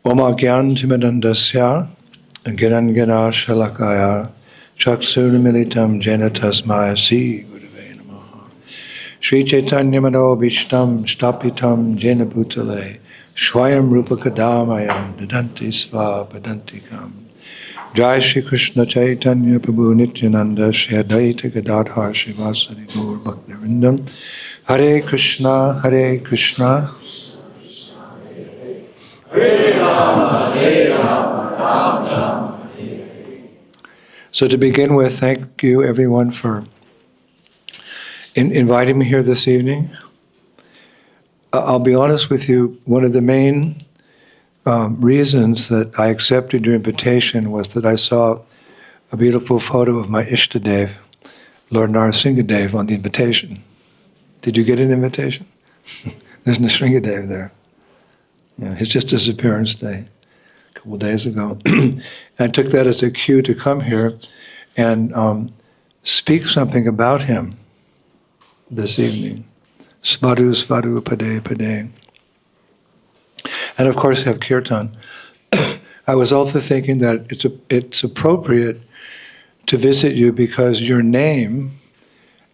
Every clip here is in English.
Oma Gyan Timadandasya Gyanangana Shalakaya Chaksurmilitam Jena Tasmaya Si Gurave Namaha Sri Chaitanya Mano Bhishtam Stapitam Jena Bhutale Swayam Rupa Kadamayam Dadanti Sva Padantikam Jai Shri Krishna Chaitanya Prabhu Nityananda Shri Advaita Gadadhar Srivasadi Gaur Bhaktivinoda Hare Krishna Hare Krishna So to begin with, thank you everyone for inviting me here this evening. I'll be honest with you, one of the main reasons that I accepted your invitation was that I saw a beautiful photo of my Ishtadev, Lord Nrsimhadeva, on the invitation. Did you get an invitation? There's Nrsimhadeva there. Yeah, it's just his appearance day, a couple of days ago. And I took that as a cue to come here and speak something about him this evening. Svadhu, svadhu, pade, pade. And of course have kirtan. I was also thinking that it's appropriate to visit you because your name,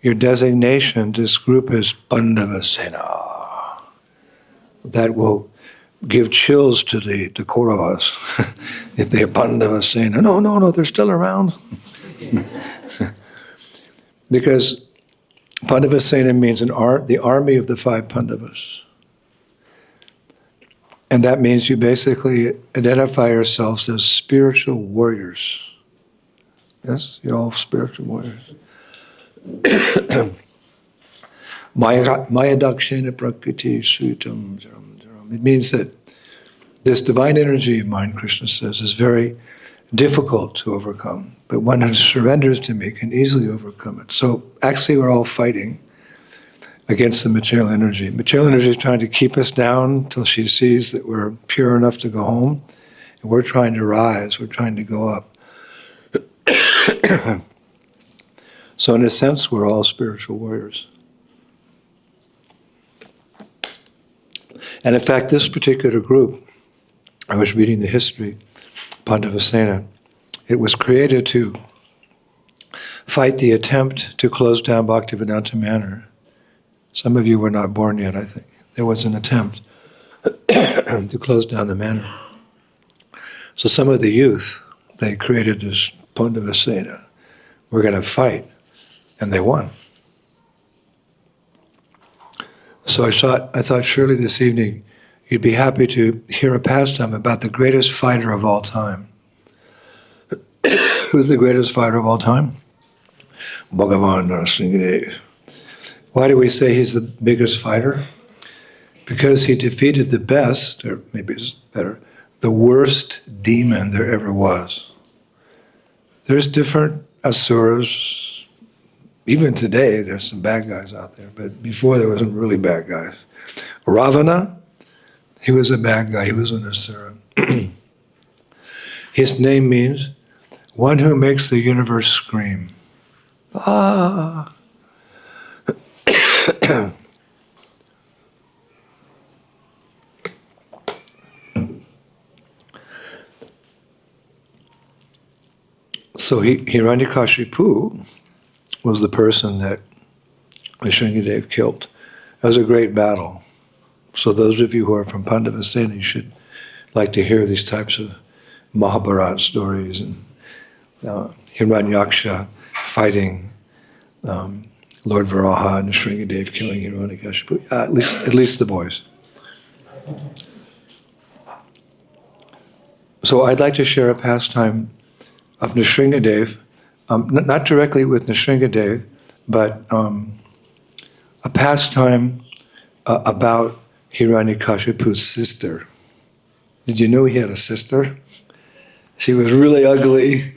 your designation, this group is Pandava Sena. That will give chills to the core of us if they're Pandava Sena. No, they're still around. Because Pandava Sena means the army of the 5 Pandavas. And that means you basically identify yourselves as spiritual warriors. Yes, you're all spiritual warriors. Maya dakshena prakriti sutam jaram. It means that this divine energy of mine, Krishna says, is very difficult to overcome. But one who surrenders to me can easily overcome it. So actually we're all fighting against the material energy. Material energy is trying to keep us down till she sees that we're pure enough to go home. And we're trying to rise, we're trying to go up. So in a sense, we're all spiritual warriors. And in fact, this particular group, I was reading the history, Pandava Sena, it was created to fight the attempt to close down Bhaktivedanta Manor. Some of you were not born yet, I think. There was an attempt to close down the manor. So some of the youth, they created this Pandava Sena. We're going to fight. And they won. So I thought surely this evening you'd be happy to hear a pastime about the greatest fighter of all time. Who's the greatest fighter of all time? Bhagavan Nrsimhadeva. Why do we say he's the biggest fighter? Because he defeated the best, or maybe it's better, the worst demon there ever was. There's different asuras. Even today, there's some bad guys out there, but before there were some really bad guys. Ravana, he was a bad guy, he was an asura. His name means one who makes the universe scream. Ah! So Hiranyakashipu was the person that Nrsimhadeva killed. That was a great battle. So those of you who are from Pandava Sena, you should like to hear these types of Mahabharata stories and Hiranyaksha fighting Lord Varaha and Nrsimhadeva killing Hiranyakashipu. At least the boys. So I'd like to share a pastime of Nrsimhadeva, not directly with Nrsimhadeva, but a pastime about Hiranyakashipu's sister. Did you know he had a sister? She was really ugly.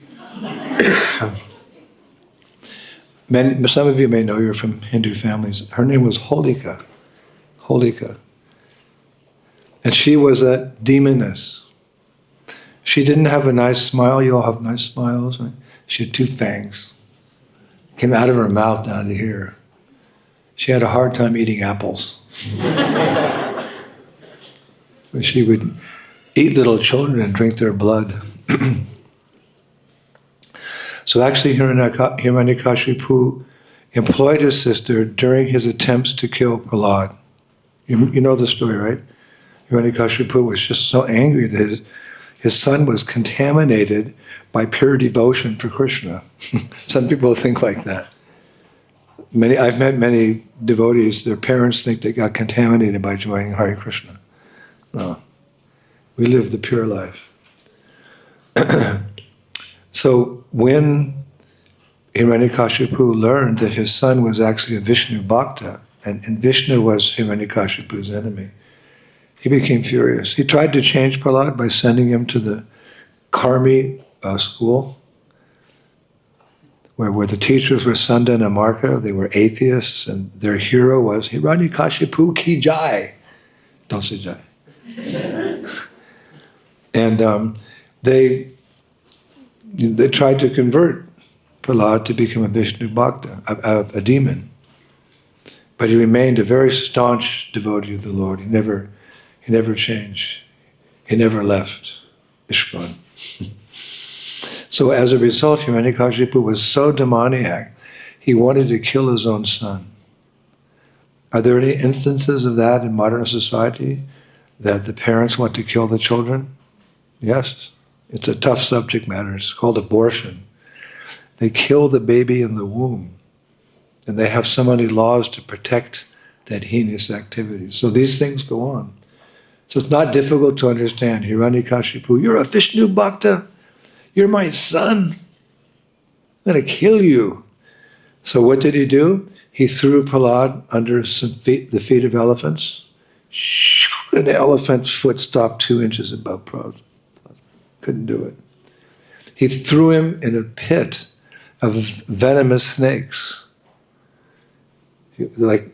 Some of you may know her from Hindu families. Her name was Holika. Holika. And she was a demoness. She didn't have a nice smile. You all have nice smiles. Right? She had 2 fangs. Came out of her mouth down to here. She had a hard time eating apples. But she would eat little children and drink their blood. So actually Hiranyakashipu employed his sister during his attempts to kill Prahlad. You know the story, right? Hiranyakashipu was just so angry that his son was contaminated by pure devotion for Krishna. Some people think like that. I've met many devotees, their parents think they got contaminated by joining Hare Krishna. No. We live the pure life. So when Hiranyakashipu learned that his son was actually a Vishnu Bhakta, and Vishnu was Hiranyakashipu's enemy, he became furious. He tried to change Prahlad by sending him to the Karmi school, where the teachers were Sunda and Amarka. They were atheists, and their hero was Hiranyakashipu ki jai. Don't say jai. And they tried to convert Prahlad to become a Vishnu Bhakta, a demon. But he remained a very staunch devotee of the Lord. He never changed. He never left ISKCON. So as a result, Hiranyakashipu was so demoniac, he wanted to kill his own son. Are there any instances of that in modern society, that the parents want to kill the children? Yes. It's a tough subject matter. It's called abortion. They kill the baby in the womb, and they have so many laws to protect that heinous activity. So these things go on. So it's not difficult to understand. Hiranyakashipu, you're a Vishnu Bhakta. You're my son. I'm going to kill you. So what did he do? He threw Prahlad under the feet of elephants. And the elephant's foot stopped 2 inches above Prahlad. Couldn't do it. He threw him in a pit of venomous snakes. Like,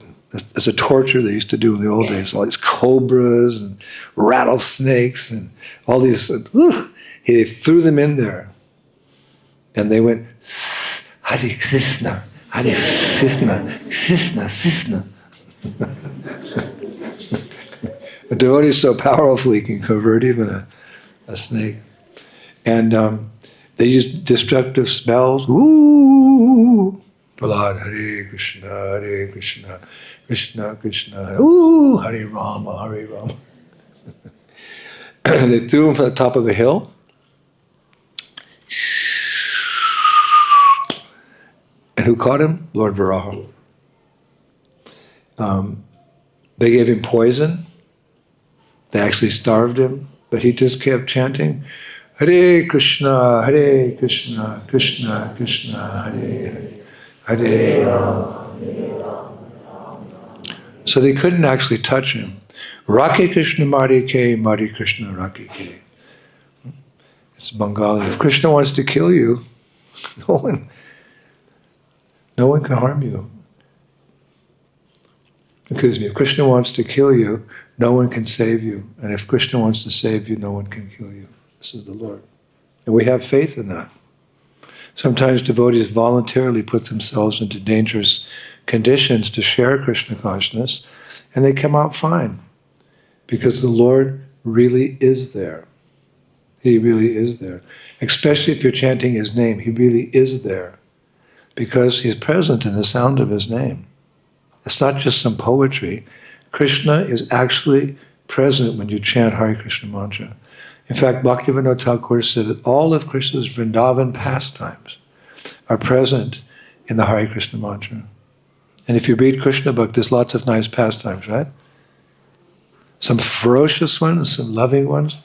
as a torture they used to do in the old days, all these cobras and rattlesnakes and all these, he threw them in there. And they went, Hare Krishna, Hare Krishna, Krishna, Krishna. A devotee is so powerful he can convert even a snake. And they used destructive spells. Ooh, Prahlad, Hare Krishna, Krishna Krishna, ooh, Hare Rama, Hare Rama. They threw him from the top of a hill. And who caught him? Lord Varaha. They gave him poison. They actually starved him, but he just kept chanting, Hare Krishna, Krishna Krishna, Hare Hare, Hare Rama. So they couldn't actually touch him. Rakhe Krishna Mari Ke, Mari Krishna Rakhe Ke. It's Bengali. If Krishna wants to kill you, no one can harm you. Excuse me, if Krishna wants to kill you, no one can save you. And if Krishna wants to save you, no one can kill you. This is the Lord. And we have faith in that. Sometimes devotees voluntarily put themselves into dangerous conditions to share Krishna consciousness, and they come out fine. Because the Lord really is there. He really is there. Especially if you're chanting His name, He really is there. Because He's present in the sound of His name. It's not just some poetry. Krishna is actually present when you chant Hare Krishna mantra. In fact, Bhaktivinoda Thakur said that all of Krishna's Vrindavan pastimes are present in the Hare Krishna mantra. And if you read Krishna book, there's lots of nice pastimes, right? Some ferocious ones, some loving ones.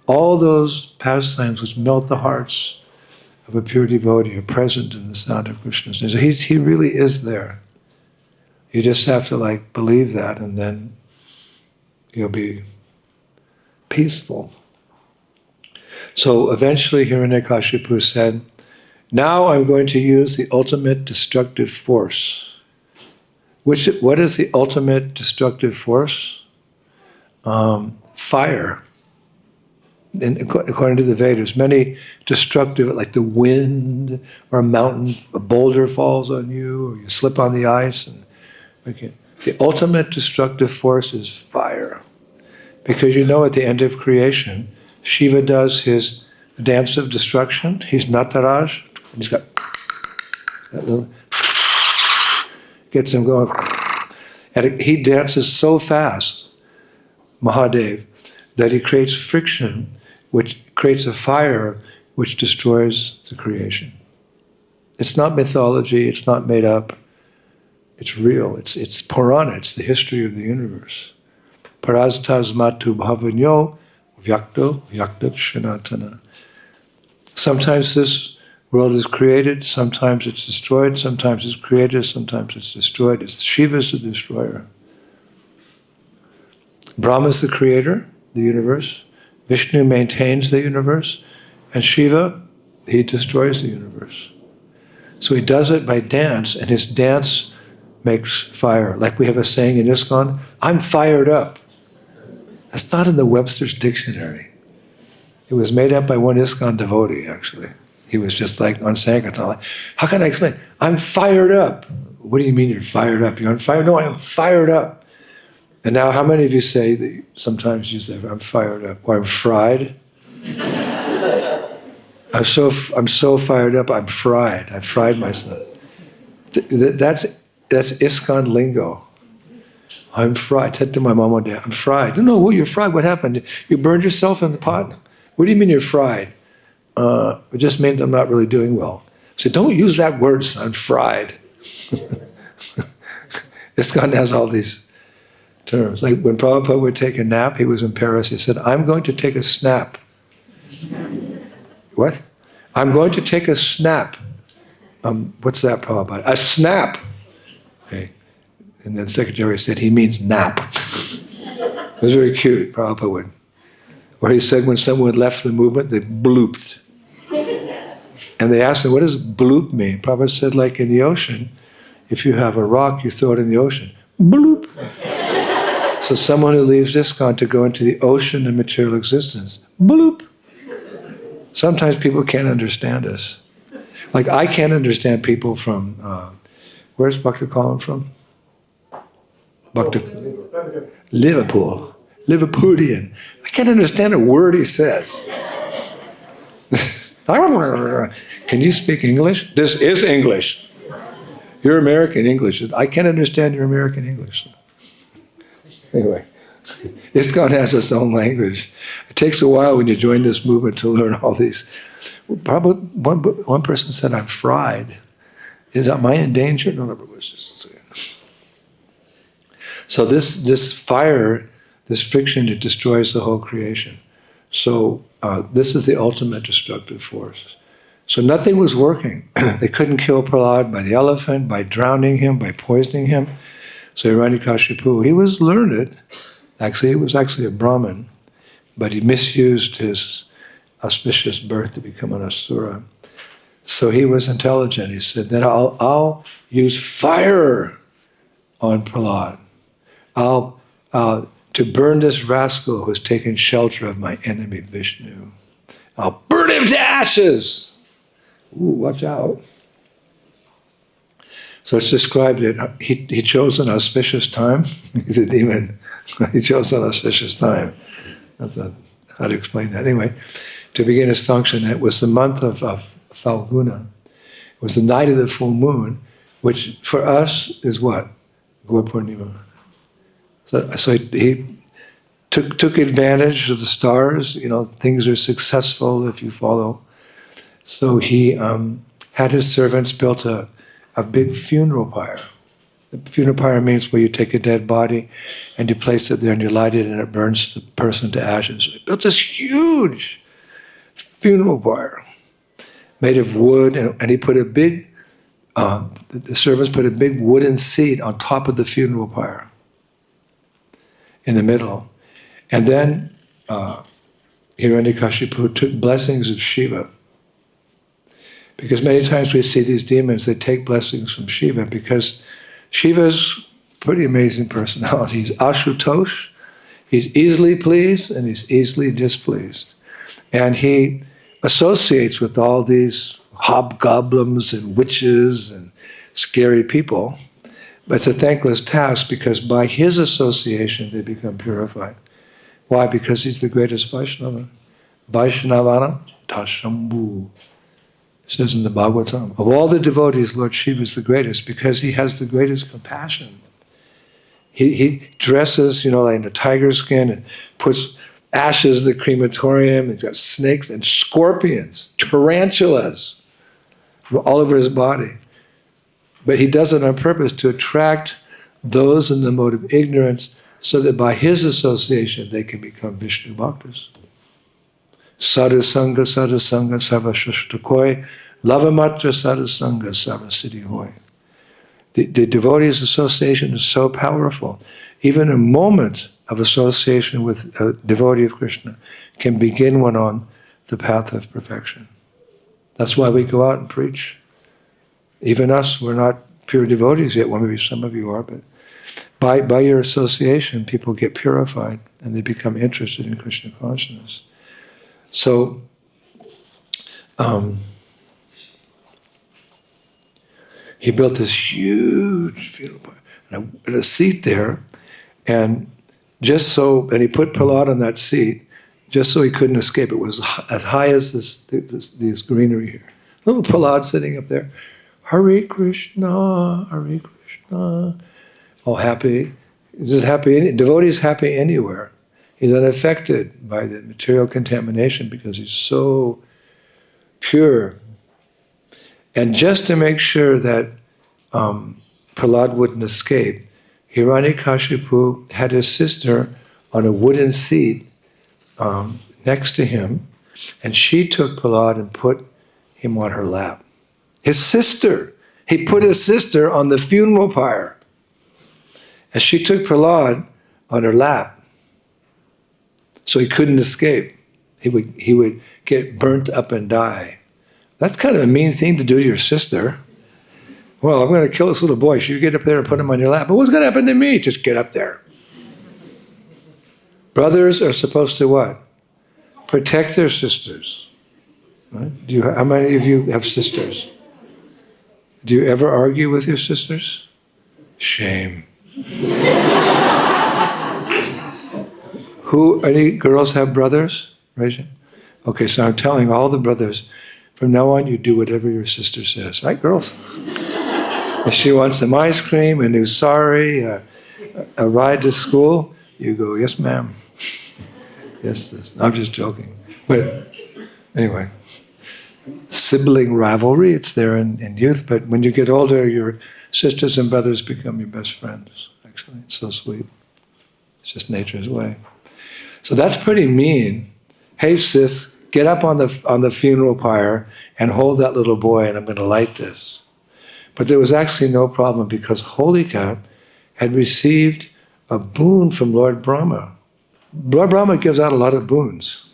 All those pastimes which melt the hearts of a pure devotee are present in the sound of Krishna's name. So he really is there. You just have to believe that, and then you'll be peaceful. So eventually Hiranyakashipu said, now I'm going to use the ultimate destructive force. What is the ultimate destructive force? Fire. And according to the Vedas, many destructive, like the wind or a mountain, a boulder falls on you, or you slip on the ice. The ultimate destructive force is fire. Because at the end of creation, Shiva does his dance of destruction. He's Nataraj. He's got that little, gets him going. And he dances so fast, Mahadev, that he creates friction, which creates a fire which destroys the creation. It's not mythology, it's not made up, it's real, it's Purana, it's the history of the universe. Parastasmatu bhavanyo vyakto vyaktat shanatana. Sometimes this world is created, sometimes it's destroyed, sometimes it's created, sometimes it's destroyed. It's Shiva's the destroyer. Brahma's the creator, the universe. Vishnu maintains the universe. And Shiva, he destroys the universe. So he does it by dance, and his dance makes fire. Like we have a saying in ISKCON, I'm fired up. That's not in the Webster's dictionary. It was made up by one ISKCON devotee, actually. He was just like on Sankirtan, like, how can I explain? I'm fired up. What do you mean you're fired up? You're on fire? No, I'm fired up. And now how many of you say that you sometimes use that, I'm fired up, or I'm fried? I'm so fired up, I'm fried. I fried myself. That's ISKCON lingo. I'm fried. I said to my mom one day, I'm fried. No, you're fried. What happened? You burned yourself in the pot? What do you mean you're fried? It just means I'm not really doing well. I said, don't use that word, son, fried. ISKCON has all these terms. Like when Prabhupada would take a nap, he was in Paris, he said, I'm going to take a snap. What? I'm going to take a snap. What's that, Prabhupada? A snap. Okay. And then secretary said, he means nap. It was very cute, Prabhupada would. Or he said when someone left the movement, they blooped. And they asked him, what does bloop mean? Prabhupada said, like in the ocean, if you have a rock, you throw it in the ocean. Bloop. So someone who leaves ISKCON to go into the ocean of material existence, bloop. Sometimes people can't understand us. Like I can't understand people from, where's Bhakta Colin from? Liverpool. Liverpoolian. I can't understand a word he says. Can you speak English? This is English. You're American English. I can't understand your American English. Anyway, ISKCON has its own language. It takes a while when you join this movement to learn all these. Probably one person said, I'm fried. Am I in danger? No, it was just... So this fire, this friction, it destroys the whole creation. So this is the ultimate destructive force. So nothing was working. They couldn't kill Prahlad by the elephant, by drowning him, by poisoning him. So Hiranyakashipu, he was learned. Actually, he was actually a Brahmin, but he misused his auspicious birth to become an asura. So he was intelligent. He said, then I'll use fire on Prahlad. I'll to burn this rascal who's taken shelter of my enemy Vishnu. I'll burn him to ashes. Ooh, watch out. So it's described that he chose an auspicious time. He's a demon. He chose an auspicious time. That's how to explain that. Anyway, to begin his function, it was the month of Falguna. It was the night of the full moon, which for us is what? Gaur Purnima. So he took advantage of the stars. You know, things are successful if you follow. So he had his servants built a big funeral pyre. The funeral pyre means where you take a dead body and you place it there and you light it and it burns the person to ashes. He built this huge funeral pyre made of wood, and he put a big, the servants put a big wooden seat on top of the funeral pyre in the middle. And then Hiranyakashipu took blessings of Shiva. Because many times we see these demons, they take blessings from Shiva because Shiva's a pretty amazing personality. He's Ashutosh, he's easily pleased and he's easily displeased. And he associates with all these hobgoblins and witches and scary people. But it's a thankless task because by his association they become purified. Why? Because he's the greatest Vaishnava. Vaishnavana Tashambhu. It says in the Bhagavatam, of all the devotees, Lord Shiva is the greatest because he has the greatest compassion. He dresses, like in a tiger skin and puts ashes in the crematorium. He's got snakes and scorpions, tarantulas all over his body. But he does it on purpose to attract those in the mode of ignorance so that by his association they can become Vishnu Bhaktas. Sadhusanga, sadhusanga, sarvashashtakoi, lavamatra sadhusanga, sarvasiddhi hoy. The devotee's association is so powerful. Even a moment of association with a devotee of Krishna can begin one on the path of perfection. That's why we go out and preach. Even us, we're not pure devotees yet. Well, maybe some of you are, but by your association, people get purified and they become interested in Krishna consciousness. So, he built this huge funeral and a seat there, and he put Prahlad on that seat, just so he couldn't escape. It was as high as this greenery here. Little Prahlad sitting up there, Hare Krishna, Hare Krishna, all happy. He's just happy. Devotee is happy anywhere. He's unaffected by the material contamination because he's so pure. And just to make sure that Prahlad wouldn't escape, Hiranyakashipu had his sister on a wooden seat next to him, and she took Prahlad and put him on her lap. His sister! He put his sister on the funeral pyre. And she took Prahlad on her lap, so he couldn't escape. He would get burnt up and die. That's kind of a mean thing to do to your sister. Well, I'm going to kill this little boy. So you get up there and put him on your lap. But what's going to happen to me? Just get up there. Brothers are supposed to what? Protect their sisters. Right? How many of you have sisters? Do you ever argue with your sisters? Shame. Any girls have brothers? Raise your hand. Okay, so I'm telling all the brothers, from now on you do whatever your sister says. Right, girls? If she wants some ice cream, a new sari, a ride to school, you go, yes, ma'am. Yes, this. I'm just joking. But anyway, sibling rivalry, it's there in youth, but when you get older, your sisters and brothers become your best friends, actually. It's so sweet. It's just nature's way. So that's pretty mean. Hey, sis, get up on the funeral pyre and hold that little boy, and I'm going to light this. But there was actually no problem because Holika had received a boon from Lord Brahma. Lord Brahma gives out a lot of boons.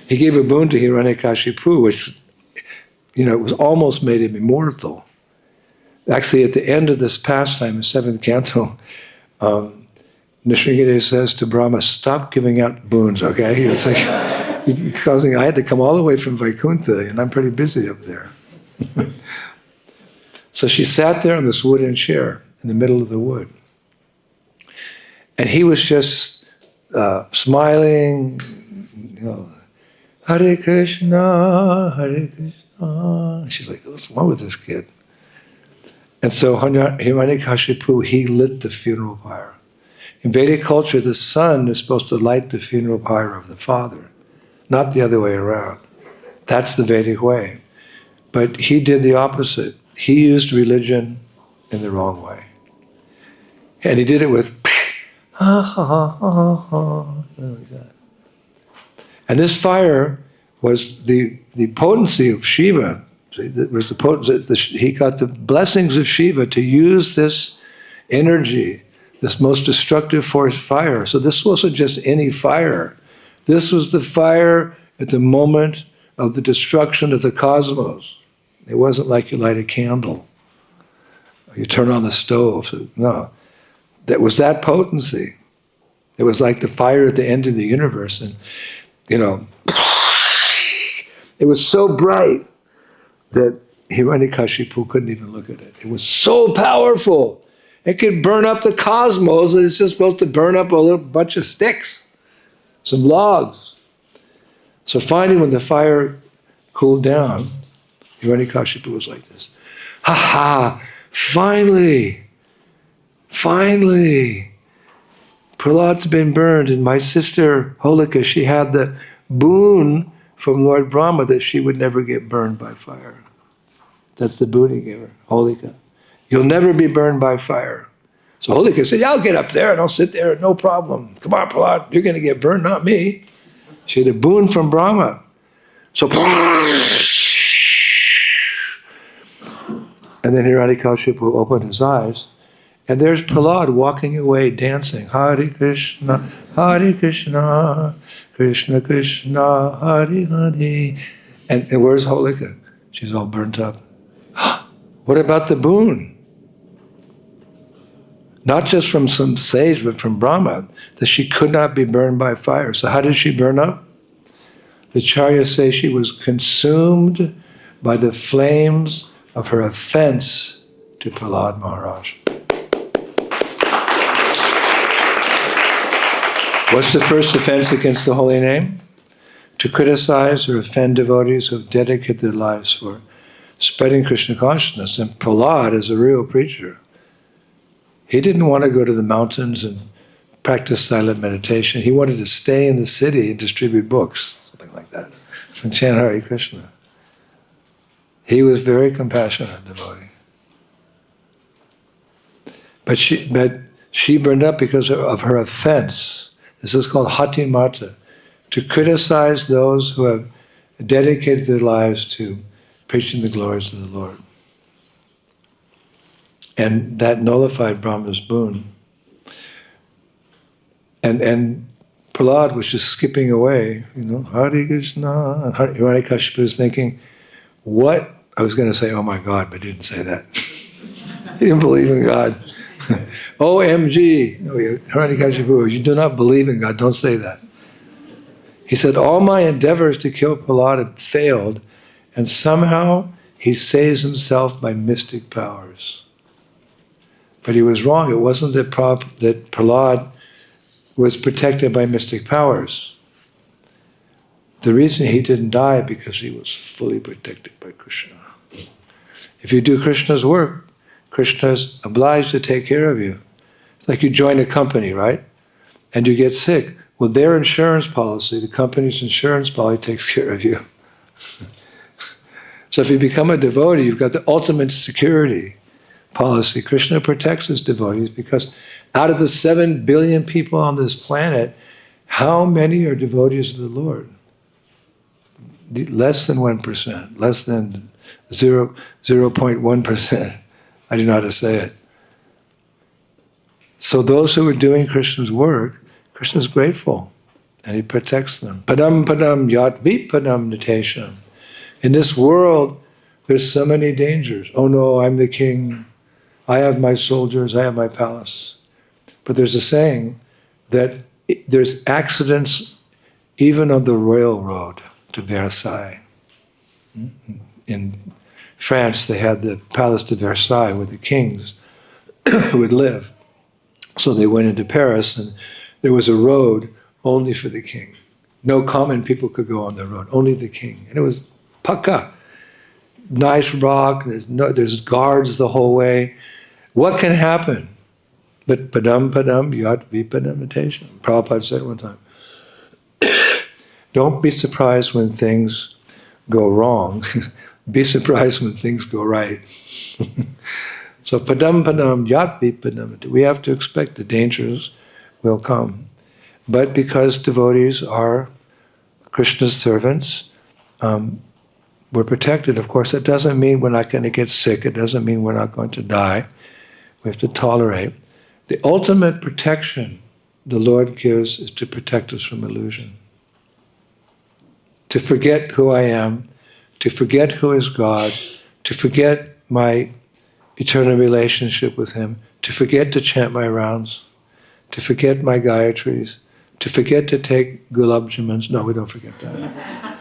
He gave a boon to Hiranyakashipu, which, it was almost made him immortal. Actually, at the end of this pastime, the 7th canto, Nrsimhadeva says to Brahma, stop giving out boons, okay? It's like, I had to come all the way from Vaikuntha, and I'm pretty busy up there. So she sat there on this wooden chair in the middle of the wood. And he was just smiling, Hare Krishna, Hare Krishna. She's like, what's wrong with this kid? And so Hiranyakashipu, he lit the funeral pyre. In Vedic culture, the son is supposed to light the funeral pyre of the father, not the other way around. That's the Vedic way. But he did the opposite. He used religion in the wrong way. And he did it with like that. And this fire was the potency of Shiva. It was the potency. He got the blessings of Shiva to use this energy, this most destructive force, fire. So this wasn't just any fire. This was the fire at the moment of the destruction of the cosmos. It wasn't like you light a candle or you turn on the stove. No, that was that potency. It was like the fire at the end of the universe. And, it was so bright that Hiranyakashipu couldn't even look at it. It was so powerful. It could burn up the cosmos. It's just supposed to burn up a little bunch of sticks, some logs. So finally, when the fire cooled down, Hiranyakashipu was like this. Ha ha! Finally! Prahlad's been burned, and my sister Holika, she had the boon from Lord Brahma that she would never get burned by fire. That's the boon he gave her, Holika. You'll never be burned by fire. So Holika said, yeah, I'll get up there and I'll sit there, no problem. Come on, Prahlad, you're going to get burned, not me. She had a boon from Brahma. So, and then Hiranyakashipu opened his eyes, and there's Prahlad walking away dancing. Hare Krishna, Krishna Krishna, Hare Hare. And where's Holika? She's all burnt up. What about the boon? Not just from some sage, but from Brahma, that she could not be burned by fire. So how did she burn up? The Acharyas say she was consumed by the flames of her offense to Prahlad Maharaj. What's the first offense against the holy name? To criticize or offend devotees who have dedicated their lives for spreading Krishna consciousness. And Prahlad is a real preacher. He didn't want to go to the mountains and practice silent meditation. He wanted to stay in the city and distribute books, something like that, and chant Hare Krishna. He was very compassionate devotee. But she burned up because of her offense. This is called hati mata, to criticize those who have dedicated their lives to preaching the glories of the Lord. And that nullified Brahma's boon. And Prahlad was just skipping away, Hare Krishna. And Hiranyakashipu was thinking, what? I was going to say, oh my God, but I didn't say that. He didn't believe in God. OMG, Hiranyakashipu, you do not believe in God, don't say that. He said, all my endeavors to kill Prahlad had failed, and somehow he saves himself by mystic powers. But he was wrong. It wasn't that Prahlad was protected by mystic powers. The reason he didn't die because he was fully protected by Krishna. If you do Krishna's work, Krishna's obliged to take care of you. It's like you join a company, right? And you get sick. Well, their insurance policy, the company's insurance policy takes care of you. So if you become a devotee, you've got the ultimate security policy. Krishna protects his devotees because out of the 7 billion people on this planet, how many are devotees of the Lord? Less than 1%, less than 0.1%. I don't know how to say it. So those who are doing Krishna's work, Krishna's grateful, and he protects them. Padam padam yat vipadam nitesham. In this world, there's so many dangers. Oh no, I'm the king. I have my soldiers, I have my palace. But there's a saying that there's accidents even on the royal road to Versailles. In France, they had the Palace de Versailles where the kings would live. So they went into Paris, and there was a road only for the king. No common people could go on the road, only the king. And it was paka, nice rock, there's guards the whole way. What can happen? But padam padam yat vipadam meditation. Prabhupada said one time, don't be surprised when things go wrong. Be surprised when things go right. So padam padam yat vipadam. We have to expect the dangers will come. But because devotees are Krishna's servants, we're protected. Of course, that doesn't mean we're not going to get sick. It doesn't mean we're not going to die. We have to tolerate. The ultimate protection the Lord gives is to protect us from illusion. To forget who I am, to forget who is God, to forget my eternal relationship with Him, to forget to chant my rounds, to forget my gayatris, to forget to take gulab jamans. No, we don't forget that.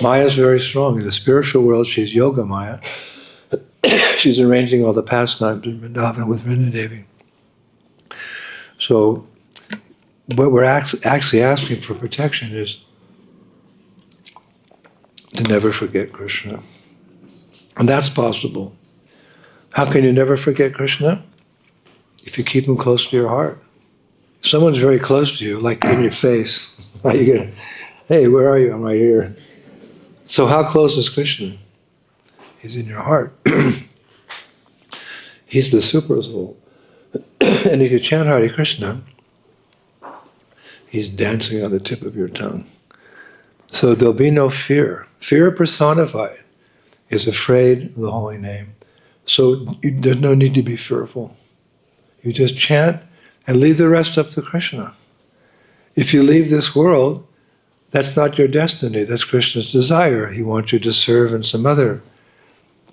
Maya is very strong. In the spiritual world, she's Yoga Maya. She's arranging all the pastimes in Vrindavan with Vrindadevi. So what we're actually asking for protection is to never forget Krishna. And that's possible. How can you never forget Krishna? If you keep him close to your heart. If someone's very close to you, like in your face, you get, hey, where are you? I'm right here. So how close is Krishna? He's in your heart. He's the super soul. And if you chant Hare Krishna, he's dancing on the tip of your tongue. So there'll be no fear. Fear personified is afraid of the holy name. So there's no need to be fearful. You just chant and leave the rest up to Krishna. If you leave this world, that's not your destiny. That's Krishna's desire. He wants you to serve in some other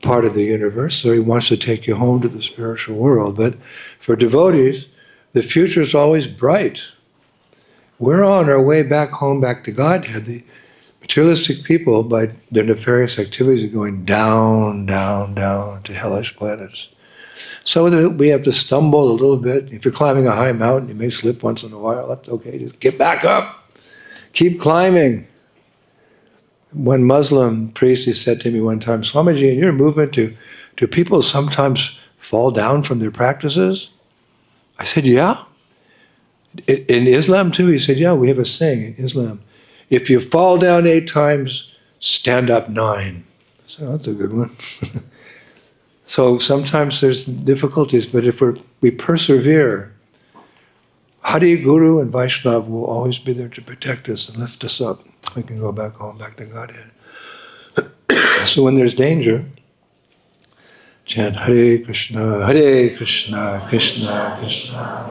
part of the universe, so he wants to take you home to the spiritual world. But for devotees, the future is always bright. We're on our way back home, back to Godhead. The materialistic people, by their nefarious activities, are going down, down, down to hellish planets. So we have to stumble a little bit. If you're climbing a high mountain, you may slip once in a while. That's okay. Just get back up. Keep climbing. One Muslim priest, he said to me one time, Swamiji, in your movement, do people sometimes fall down from their practices? I said, yeah. In Islam too, he said, yeah, we have a saying in Islam. If you fall down 8 times, stand up 9. So that's a good one. So sometimes there's difficulties, but if we persevere, Hari Guru and Vaishnava will always be there to protect us and lift us up. We can go back home, back to Godhead. So when there's danger, chant Hare Krishna, Krishna Krishna.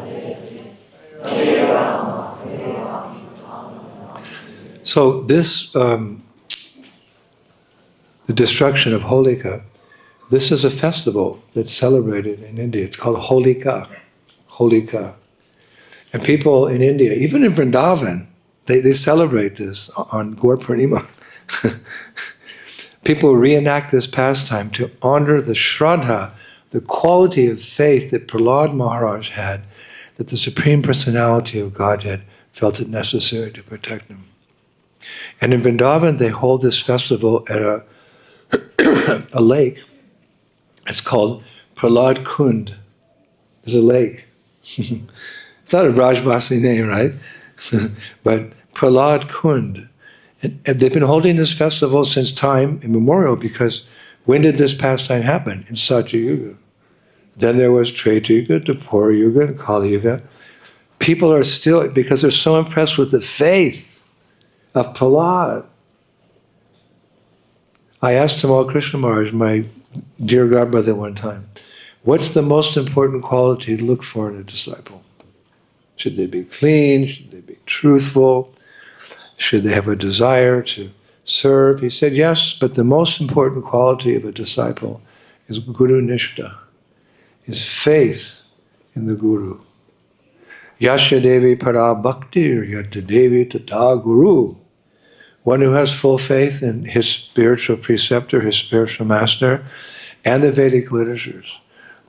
So this, the destruction of Holika, this is a festival that's celebrated in India. It's called Holika. Holika. And people in India, even in Vrindavan, they celebrate this on Gaur Purnima. People reenact this pastime to honor the Shraddha, the quality of faith that Prahlad Maharaj had, that the Supreme Personality of Godhead felt it necessary to protect him. And in Vrindavan, they hold this festival at a lake. It's called Prahlad Kund. There's a lake. It's not a Rajbasi name, right? But Prahlad Kund. And they've been holding this festival since time immemorial, because when did this pastime happen? In Satya Yuga. Then there was Treta Yuga, Dwapara Yuga, and Kali Yuga. People are still, because they're so impressed with the faith of Prahlad. I asked Tamal Krishna Maharaj, my dear godbrother, one time, what's the most important quality to look for in a disciple? Should they be clean? Should they be truthful? Should they have a desire to serve? He said, yes, but the most important quality of a disciple is Guru Nishtha, is faith in the Guru. Yasya Devi Para Bhaktir Yata Devi Tata Guru. One who has full faith in his spiritual preceptor, his spiritual master, and the Vedic literatures.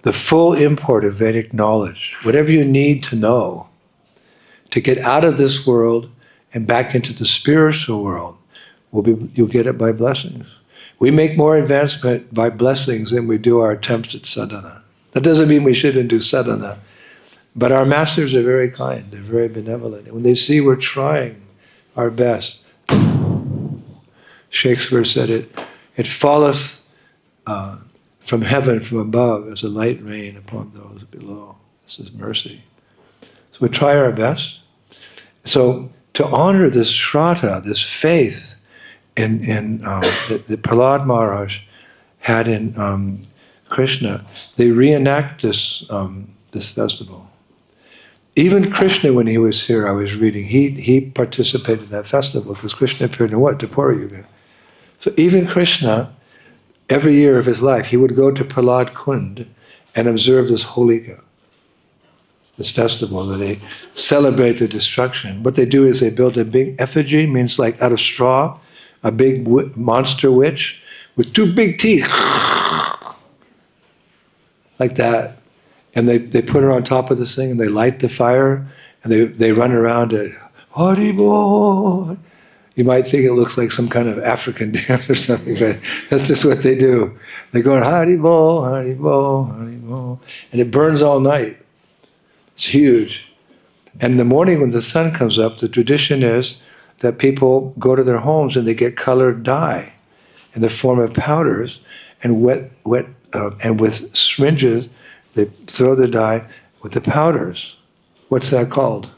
The full import of Vedic knowledge, whatever you need to know to get out of this world and back into the spiritual world, you'll get it by blessings. We make more advancement by blessings than we do our attempts at sadhana. That doesn't mean we shouldn't do sadhana, but our masters are very kind, they're very benevolent. And when they see we're trying our best, Shakespeare said it falleth from heaven, from above, as a light rain upon those below. This is mercy. So we try our best. So to honor this Shraddha, this faith that Prahlad Maharaj had in Krishna, they reenact this festival. Even Krishna, when he was here, I was reading, he participated in that festival, because Krishna appeared in what? Dwapara Yuga. So even Krishna, every year of his life, he would go to Prahlad Kund and observe this Holika, this festival where they celebrate the destruction. What they do is they build a big effigy, means like out of straw, a big monster witch with 2 big teeth, like that. And they put her on top of this thing and they light the fire And they run around it, Haribo. You might think it looks like some kind of African dance or something, but that's just what they do. They go, Haribo, Haribo, Haribo. And it burns all night. It's huge. And in the morning when the sun comes up, the tradition is that people go to their homes and they get colored dye in the form of powders, and and with syringes, they throw the dye with the powders. What's that called?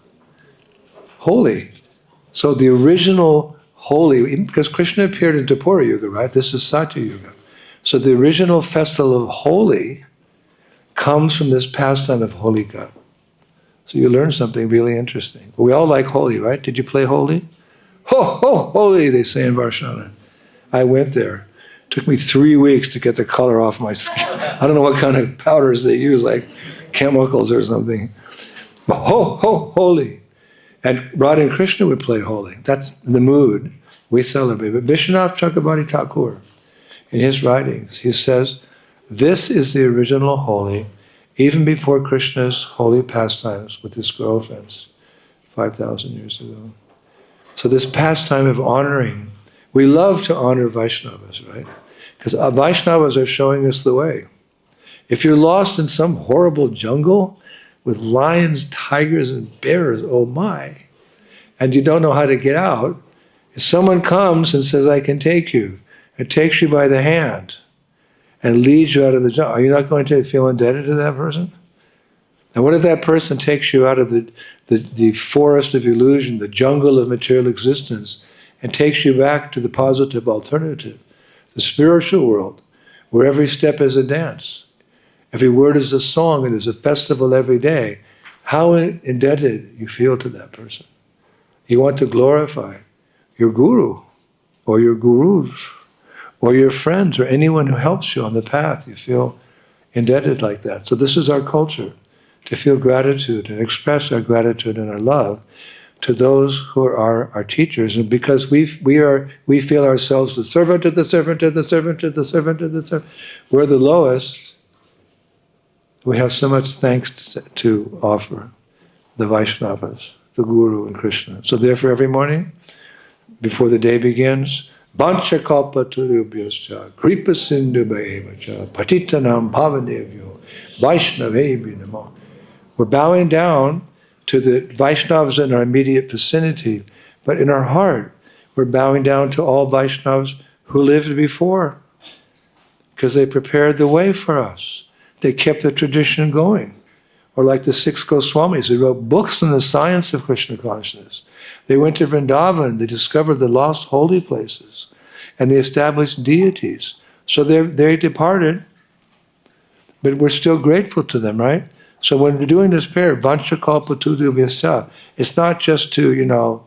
Holi. So the original Holi, because Krishna appeared in Dwapara Yuga, right? This is Satya Yuga. So the original festival of Holi comes from this pastime of Holika. So you learn something really interesting. We all like Holi, right? Did you play Holi? Ho, ho, Holi, they say in Varshana. I went there. It took me 3 weeks to get the color off my skin. I don't know what kind of powders they use, like chemicals or something. But ho, ho, Holi. And Radha and Krishna would play Holi. That's the mood we celebrate. But Vishwanath Chakrabarti Thakur, in his writings, he says, this is the original Holi, even before Krishna's holy pastimes with his girlfriends 5,000 years ago. So this pastime of honoring, we love to honor Vaishnavas, right? Because Vaishnavas are showing us the way. If you're lost in some horrible jungle with lions, tigers, and bears, oh my, and you don't know how to get out, if someone comes and says, I can take you, and takes you by the hand, and leads you out of the jungle, are you not going to feel indebted to that person? And what if that person takes you out of the forest of illusion, the jungle of material existence, and takes you back to the positive alternative, the spiritual world, where every step is a dance, every word is a song, and there's a festival every day? How indebted you feel to that person. You want to glorify your guru, or your gurus, or your friends, or anyone who helps you on the path. You feel indebted like that. So this is our culture, to feel gratitude and express our gratitude and our love to those who are our teachers. And because we feel ourselves the servant of the servant of the servant of the servant of the servant, we're the lowest. We have so much thanks to offer the Vaishnavas, the Guru and Krishna. So therefore every morning, before the day begins, Vancha kalpa turubhyascha, kripa sindhu bhaevacha, patitanam bhavanevyo, Vaishnavebhyo namo. We're bowing down to the Vaishnavas in our immediate vicinity, but in our heart, we're bowing down to all Vaishnavas who lived before, because they prepared the way for us. They kept the tradition going. Or like the 6 Goswamis, they wrote books on the science of Krishna consciousness. They went to Vrindavan, they discovered the lost holy places, and they established deities. So they departed, but we're still grateful to them, right? So when we're doing this prayer, Vancha kalpa turubhyascha, it's not just to,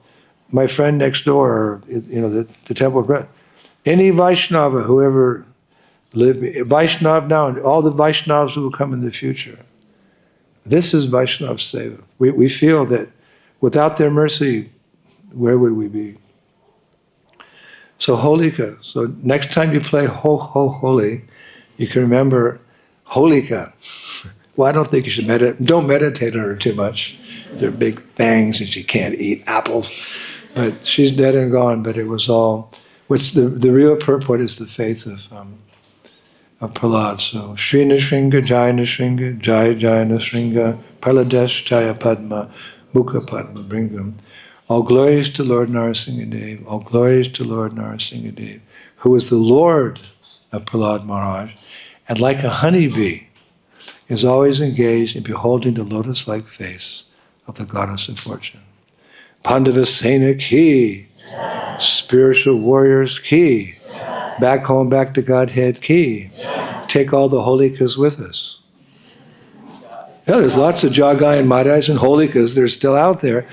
my friend next door, or, the temple of bread. Any Vaishnava, whoever lived, Vaishnav now, and all the Vaishnavas who will come in the future. This is Vaishnav Seva. We feel that without their mercy, where would we be? So Holika. So next time you play Ho Ho Holi, you can remember Holika. Well, I don't think you should meditate. Don't meditate on her too much. They're big fangs and she can't eat apples. But she's dead and gone, but it was all, which the real purport is the faith of Prahlad. So Shri Nrsimha, Jai Nrsimha, Jai Jai Nrsimha, Prahladesh Jaya Padma, Mukha Padma Bringam. All glories to Lord Nrsimhadeva, all glories to Lord Nrsimhadeva, who is the Lord of Prahlad Maharaj, and like a honeybee, is always engaged in beholding the lotus-like face of the goddess of fortune. Pandava Sena ki, spiritual warriors ki, back home, back to Godhead ki, take all the Holikas with us. Yeah, there's lots of Jagai and Madhais and Holikas, they're still out there.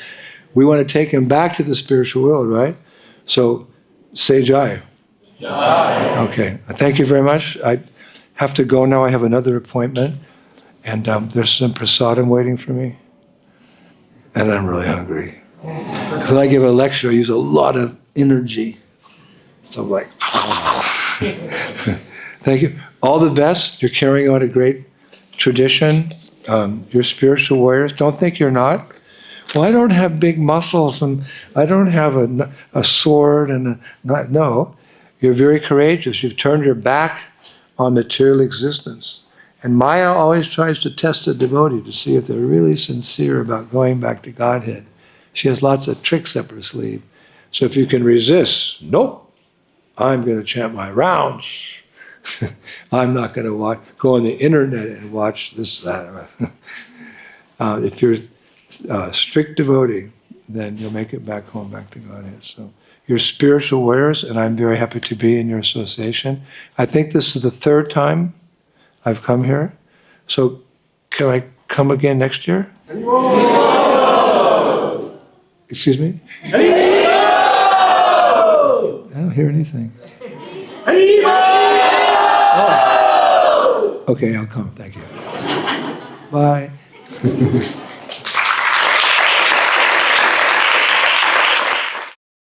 We want to take them back to the spiritual world, right? So, say Jai. Jai. Okay, thank you very much. I have to go now, I have another appointment. And there's some prasadam waiting for me. And I'm really hungry. Because when I give a lecture, I use a lot of energy. So I'm like, thank you. All the best. You're carrying on a great tradition. You're spiritual warriors. Don't think you're not. Well, I don't have big muscles and I don't have a sword and no. You're very courageous. You've turned your back on material existence. And Maya always tries to test a devotee to see if they're really sincere about going back to Godhead. She has lots of tricks up her sleeve. So if you can resist, nope, I'm going to chant my rounds. I'm not going to go on the internet and watch this, that. If you're a strict devotee, then you'll make it back home, back to Godhead. So you're spiritual warriors, and I'm very happy to be in your association. I think this is the third time I've come here. So can I come again next year? Excuse me? I don't hear anything. Oh. Okay, I'll come. Thank you. Bye.